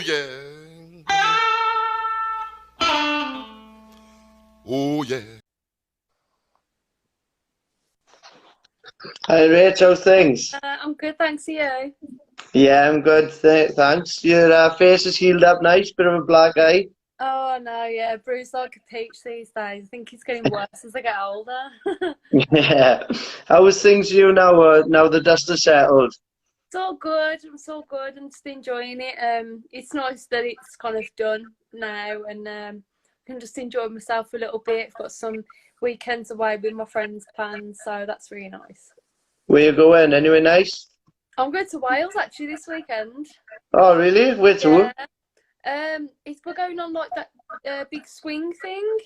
yeah. Oh yeah. Hi Rach, how's things? I'm good, thanks to you. Yeah, I'm good, thanks. Your face is healed up nice, bit of a black eye. Oh no, yeah, Bruce like a peach these days. I think it's getting worse as I get older. Yeah. How is things for you now, now the dust has settled? It's all good. I'm so good. I'm just enjoying it. It's nice that it's kind of done now, and I can just enjoy myself a little bit. I've got some weekends away with my friends planned, so that's really nice. Where you going? Anywhere nice? I'm going to Wales actually this weekend. Oh, really? Where to? Yeah. We're going on like that big swing thing,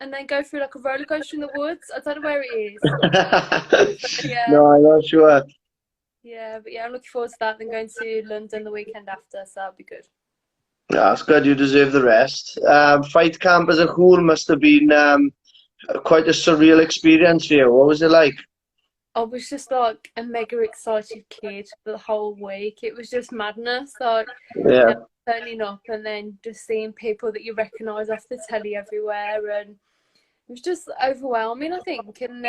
and then go through like a roller coaster in the woods. I don't know where it is. Yeah. No, I'm not sure. Yeah, but yeah, I'm looking forward to that. Then going to London the weekend after, so that'll be good. Yeah, it's good. You deserve the rest. Fight camp as a whole must have been quite a surreal experience for you. What was it like? I was just like a mega excited kid for the whole week. It was just madness, like Yeah. turning up and then just seeing people that you recognise off the telly everywhere, and it was just overwhelming, I think. And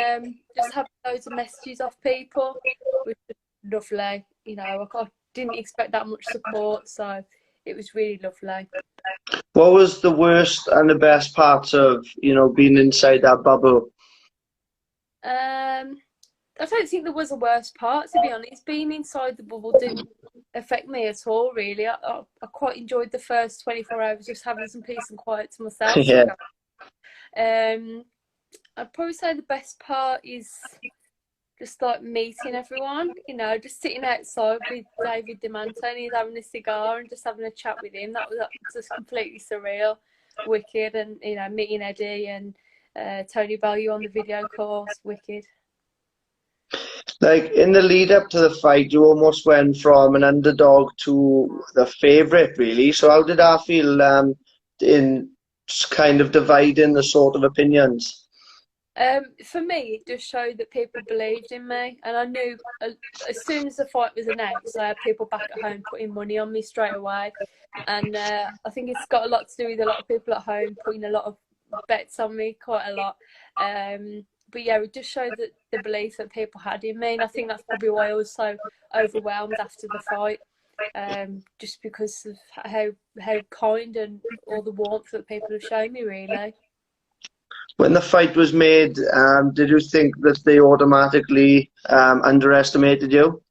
just having loads of messages off people was just lovely. You know, I didn't expect that much support, so it was really lovely. What was the worst and the best parts of, being inside that bubble? Um, I don't think there was a worst part, to be honest. Being inside the bubble didn't affect me at all, really. I quite enjoyed the first 24 hours just having some peace and quiet to myself. Yeah. I'd probably say the best part is just like meeting everyone, just sitting outside with David Demanto and he's having a cigar and just having a chat with him. That was just completely surreal, wicked. And, meeting Eddie and Tony Bellew on the video course, wicked. Like in the lead up to the fight, you almost went from an underdog to the favorite, really. So how did that feel in kind of dividing the sort of opinions? For me, it just showed that people believed in me, and I knew as soon as the fight was announced, I had people back at home putting money on me straight away, and I think it's got a lot to do with a lot of people at home putting a lot of bets on me, quite a lot. But yeah, it just showed that the belief that people had in me, and I think that's probably why I was so overwhelmed after the fight, just because of how kind and all the warmth that people have shown me, really. When the fight was made, did you think that they automatically underestimated you?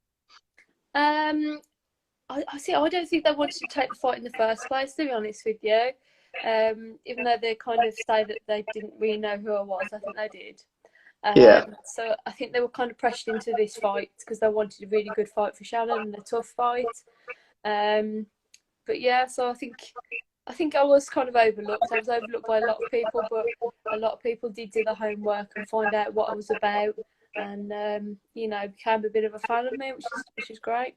I see. I don't think they wanted to take the fight in the first place, to be honest with you. Even though they kind of say that they didn't really know who I was, I think they did. Yeah. So I think they were kind of pressured into this fight because they wanted a really good fight for Shannon and a tough fight. But yeah, so I think I was kind of overlooked. I was overlooked by a lot of people, but a lot of people did do the homework and find out what I was about, and became a bit of a fan of me, which is great.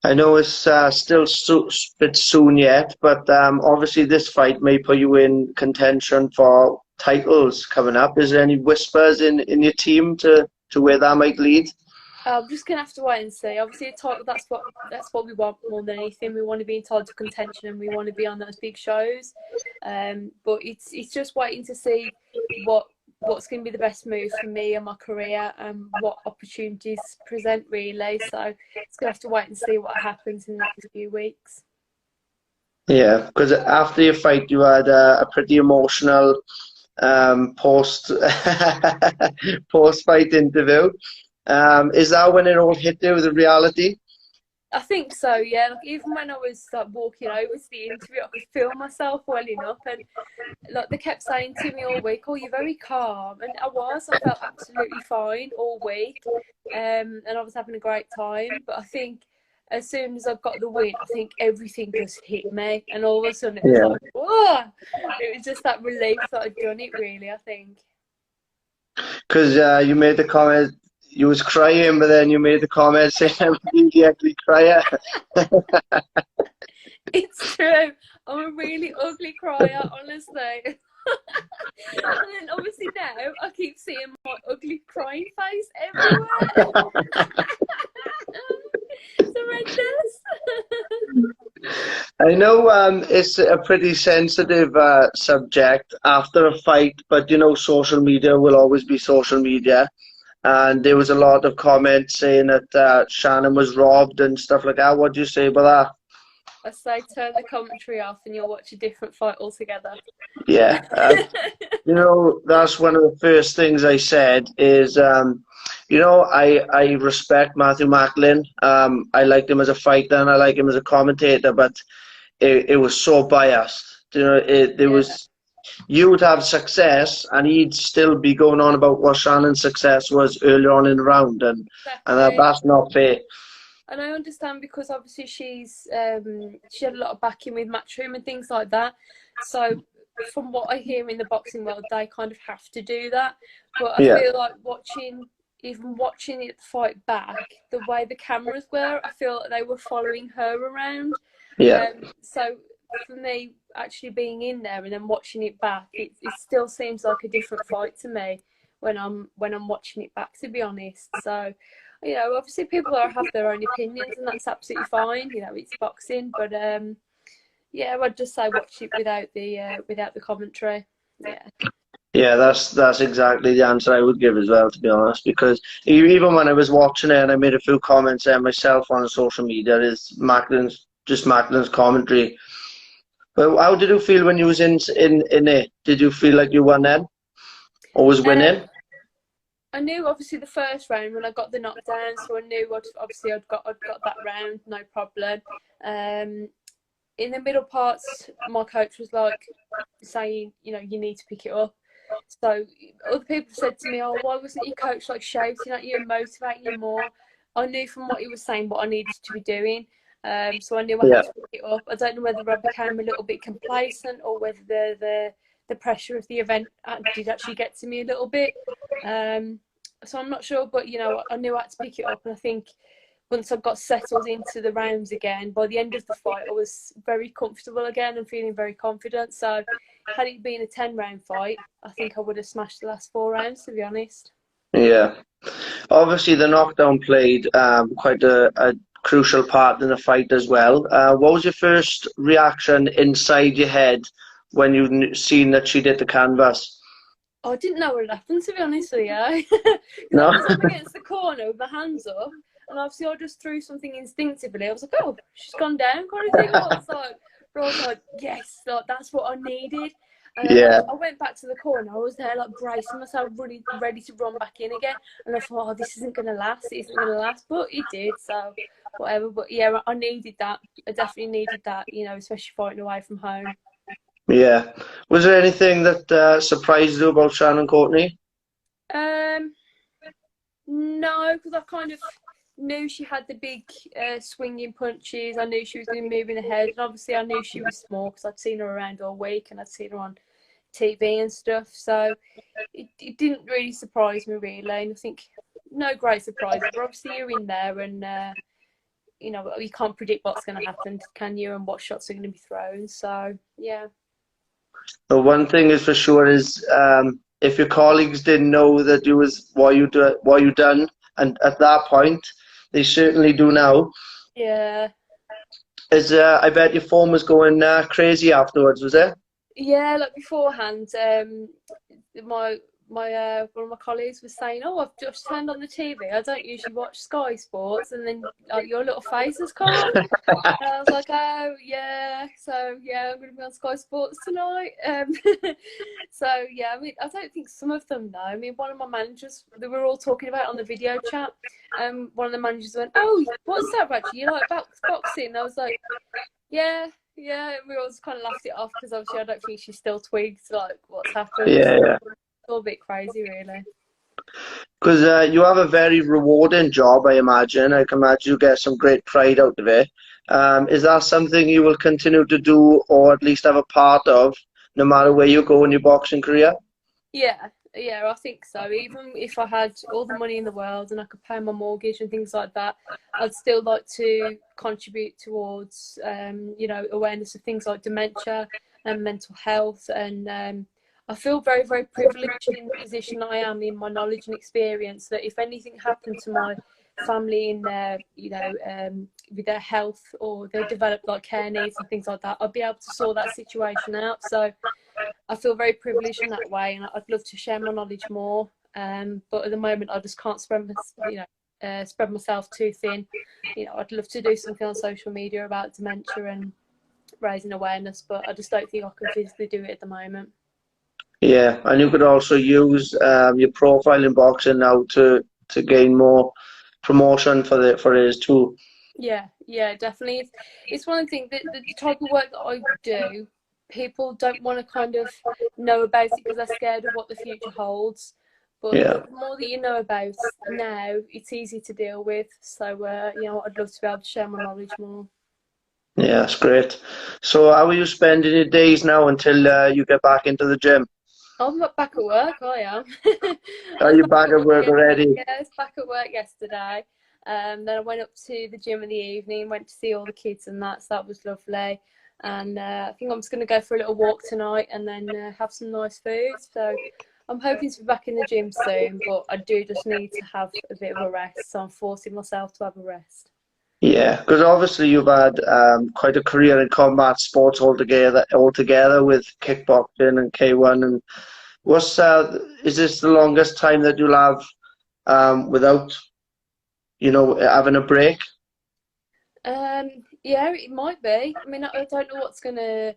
I know it's still a bit soon yet, but obviously this fight may put you in contention for titles coming up. Is there any whispers in your team to where that might lead? I'm just gonna have to wait and see. Obviously, a title, that's what we want more than anything. We want to be in title contention and we want to be on those big shows. But it's just waiting to see what's going to be the best move for me and my career and what opportunities present, really. So it's gonna have to wait and see what happens in the next few weeks. Yeah, because after your fight, you had a pretty emotional post post fight interview. Is that when it all hit you, the reality? I think so, yeah. Like even when I was like walking over to the interview, I could feel myself welling up, and like they kept saying to me all week, "Oh, you're very calm," and I felt absolutely fine all week, and I was having a great time. But I think as soon as I got the win, I think everything just hit me, and all of a sudden it was like, whoa! It was just that relief that I'd done it. Really, I think. Because you made the comment, you was crying, but then you made the comment saying I'm really ugly crier. It's true. I'm a really ugly crier, honestly. And then obviously now I keep seeing my ugly crying face everywhere. It's horrendous. know it's a pretty sensitive subject after a fight, but you know, social media will always be social media. And there was a lot of comments saying that Shannon was robbed and stuff like that. What do you say about I say turn the commentary off and you'll watch a different fight altogether. that? Yeah, you know, that's one of the first things I said is, you know, I respect Matthew Macklin. I liked him as a fighter and I like him as a commentator, but it was so biased. You know, there Yeah, was you would have success and he'd still be going on about what Shannon's success was earlier on in the round, and exactly. that's not fair. And I understand because obviously she had a lot of backing with Matchroom and things like that. So from what I hear in the boxing world, they kind of have to do that. But I Yeah, feel like even watching it fight back, the way the cameras were, I feel like they were following her around. yeah, So for me, actually being in there and then watching it back, it still seems like a different fight to me when I'm watching it back, to be honest. So, you know, obviously people have their own opinions, and that's absolutely fine. You know, it's boxing, but yeah, I'd just say watch it without the commentary. Yeah, yeah. That's exactly the answer I would give as well, to be honest. Because even when I was watching it, and I made a few comments there myself on social media, is Macklin's commentary. But how did you feel when you was in it? Did you feel like you won then, or was um, winning? I knew obviously the first round when I got the knockdown, so I knew I'd got that round, no problem. In the middle parts, my coach was like saying, you know, you need to pick it up. So other people said to me, "Oh, why wasn't your coach like shouting at you and motivating you more?" I knew from what he was saying what I needed to be doing, so I knew I had Yeah, to pick it up. I don't know whether I became a little bit complacent or whether the pressure of the event did actually get to me a little bit. So I'm not sure, but you know, I knew I had to pick it up, and I think once I got settled into the rounds again, by the end of the fight, I was very comfortable again and feeling very confident. So, had it been a 10-round fight, I think I would have smashed the last 4 rounds, to be honest. yeah. Obviously, the knockdown played quite a crucial part in the fight as well. What was your first reaction inside your head when you seen that she did the canvas? Oh, I didn't know what had happened, to be honest with you. Because I No? was up against the corner with my hands up, and obviously I just threw something instinctively. I was like, oh, she's gone down, kind of thing. I was like, yes, like, that's what I needed. And then Yeah, I went back to the corner. I was there, like, bracing myself, really ready to run back in again. And I thought, oh, this isn't going to last. It isn't going to last. But it did, so whatever. But yeah, I needed that. I definitely needed that, you know, especially fighting away from home. yeah. Was there anything that surprised you about Shannon Courtenay? Um, No, because I kind of knew she had the big swinging punches. I knew she was going to be moving ahead, and obviously I knew she was small because I'd seen her around all week and I'd seen her on TV and stuff. So it didn't really surprise me really, and I think no great surprises. But obviously you're in there, and you know you can't predict what's going to happen, can you? And what shots are going to be thrown. So yeah. The one thing is for sure is if your colleagues didn't know that you was what you done, and at that point, they certainly do now. Yeah. Is I bet your phone was going crazy afterwards, was it? Yeah, like beforehand, my one of my colleagues was saying, "Oh, I've just turned on the TV. I don't usually watch Sky Sports," and then like your little face has come up, and I was like, "Oh yeah, so yeah, I'm going to be on Sky Sports tonight." So yeah, I mean, I don't think some of them know. I mean, one of my managers, they were all talking about it on the video chat. One of the managers went, "Oh, what's that, Rachel? You like boxing?" And I was like, yeah, yeah. We all just kind of laughed it off because obviously I don't think she still twigs like what's happened. Yeah, So yeah. it's all a bit crazy, really. Because you have a very rewarding job, I imagine. I can imagine you get some great pride out of it. Is that something you will continue to do, or at least have a part of, no matter where you go in your boxing career? Yeah, yeah, I think so. Even if I had all the money in the world and I could pay my mortgage and things like that, I'd still like to contribute towards, you know, awareness of things like dementia and mental health. And I feel very, very privileged in the position I am in my knowledge and experience that if anything happened to my family in their, with their health, or they develop like care needs and things like that, I'd be able to sort that situation out. So I feel very privileged in that way, and I'd love to share my knowledge more. But at the moment, I just can't spread myself too thin. I'd love to do something on social media about dementia and raising awareness, but I just don't think I can physically do it at the moment. Yeah, and you could also use your profile in boxing now to gain more promotion for it too. Yeah, definitely. It's one of the things that the type of work that I do, people don't want to kind of know about it because they're scared of what the future holds. But Yeah, the more that you know about now, it's easy to deal with. So, I'd love to be able to share my knowledge more. yeah, that's great. So how are you spending your days now until you get back into the gym? I'm not back at work, I am. Are I was you back back at at work, work already? yeah, I was back at work yesterday. Then I went up to the gym in the evening, went to see all the kids and that, so that was lovely. And I think I'm just going to go for a little walk tonight and then have some nice food. So I'm hoping to be back in the gym soon, but I do just need to have a bit of a rest. So I'm forcing myself to have a rest. Yeah, because obviously you've had quite a career in combat sports altogether with kickboxing and K1. And what's is this the longest time that you'll have without, having a break? Yeah, it might be. I mean, I don't know what's going to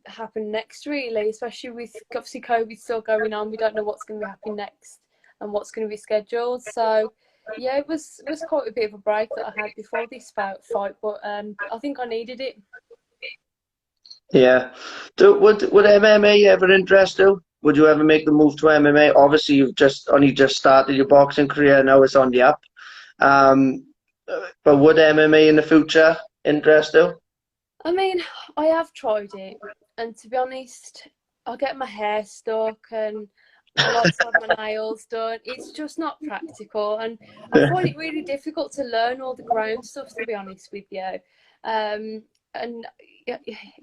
happen next, really, especially with obviously COVID still going on. We don't know what's going to be happening next and what's going to be scheduled. So yeah, it was quite a bit of a break that I had before this fight, but I think I needed it. Yeah. Would MMA ever interest you? Would you ever make the move to MMA? Obviously, you've only just started your boxing career. Now it's on the up. Um, but would MMA in the future interest you? I mean, I have tried it, and to be honest, I get my hair stuck and I like to have my nails done. It's just not practical, and I find it really difficult to learn all the ground stuff, to be honest with you. And yeah,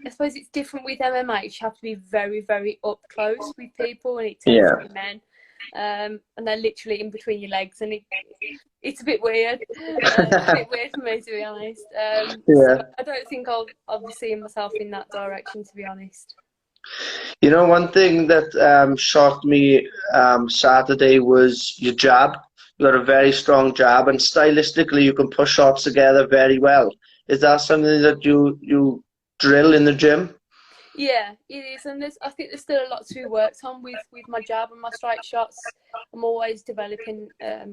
I suppose it's different with MMA. You have to be very, very up close with people, and it tends to Yeah. be men. And they're literally in between your legs, and it's a bit weird. It's a bit weird for me, to be honest. So Yeah. I don't think I'll be seeing myself in that direction, to be honest. One thing that shocked me Saturday was your jab. You got a very strong jab, and stylistically, you can push shots together very well. Is that something that you drill in the gym? Yeah, it is, and I think there's still a lot to be worked on with my jab and my straight shots. I'm always developing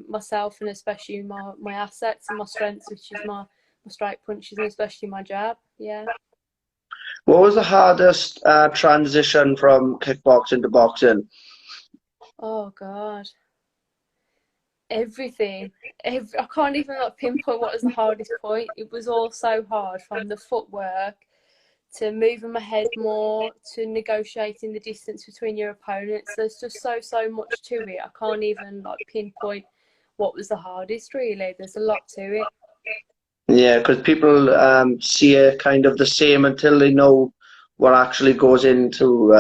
myself, and especially my assets and my strengths, which is my straight punches and especially my jab. Yeah. What was the hardest transition from kickboxing to boxing? Oh God. Everything. I can't even like pinpoint what was the hardest point. It was all so hard, from the footwork to moving my head more to negotiating the distance between your opponents. There's just so much to it. I can't even like pinpoint what was the hardest, really. There's a lot to it. Yeah, because people see it kind of the same until they know what actually goes into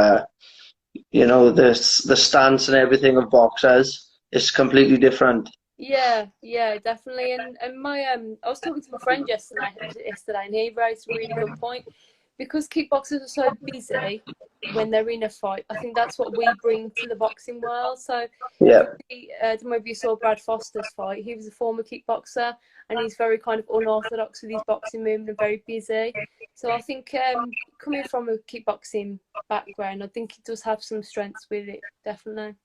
the stance and everything of boxers. It's completely different. Yeah, definitely. And my I was talking to my friend yesterday, and he raised a really good point. Because kickboxers are so busy when they're in a fight, I think that's what we bring to the boxing world. So Yeah. I don't know if you saw Brad Foster's fight. He was a former kickboxer, and he's very kind of unorthodox with his boxing movement and very busy. So I think coming from a kickboxing background, I think it does have some strengths with it, definitely.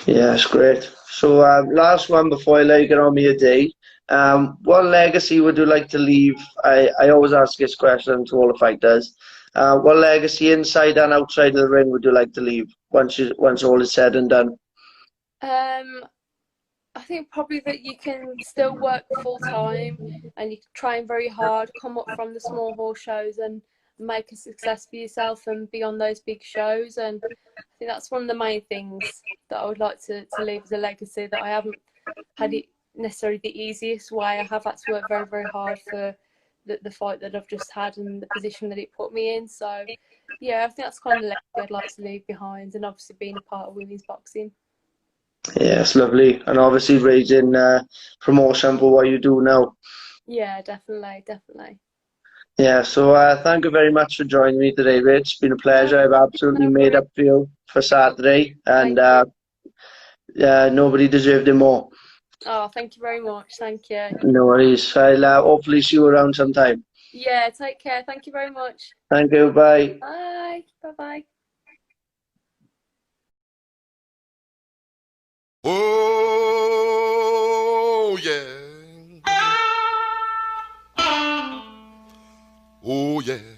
Yeah, it's great. So, last one before I let you get on with your day. What legacy would you like to leave? I always ask this question to all the fighters. What legacy inside and outside of the ring would you like to leave once all is said and done? Um, I think probably that you can still work full time and you train very hard, come up from the small horse shows and make a success for yourself and be on those big shows. And I think that's one of the main things that I would like to leave as a legacy, that I haven't had it necessarily the easiest way. I have had to work very, very hard for the fight that I've just had and the position that it put me in. So yeah, I think that's kind of the legacy I'd like to leave behind, and obviously being a part of women's boxing. Yeah, it's lovely. And obviously raising promotion for what you do now. Yeah, definitely, definitely. Yeah, so thank you very much for joining me today, Rich. It's been a No, pleasure. I've absolutely no made worries. up for you for Saturday, and Thank you. nobody deserved it more. Oh, thank you very much. Thank you. No worries. I'll hopefully see you around sometime. Yeah, take care. Thank you very much. Thank you. Bye. Bye. Bye bye. Oh, yeah. Oh, yeah.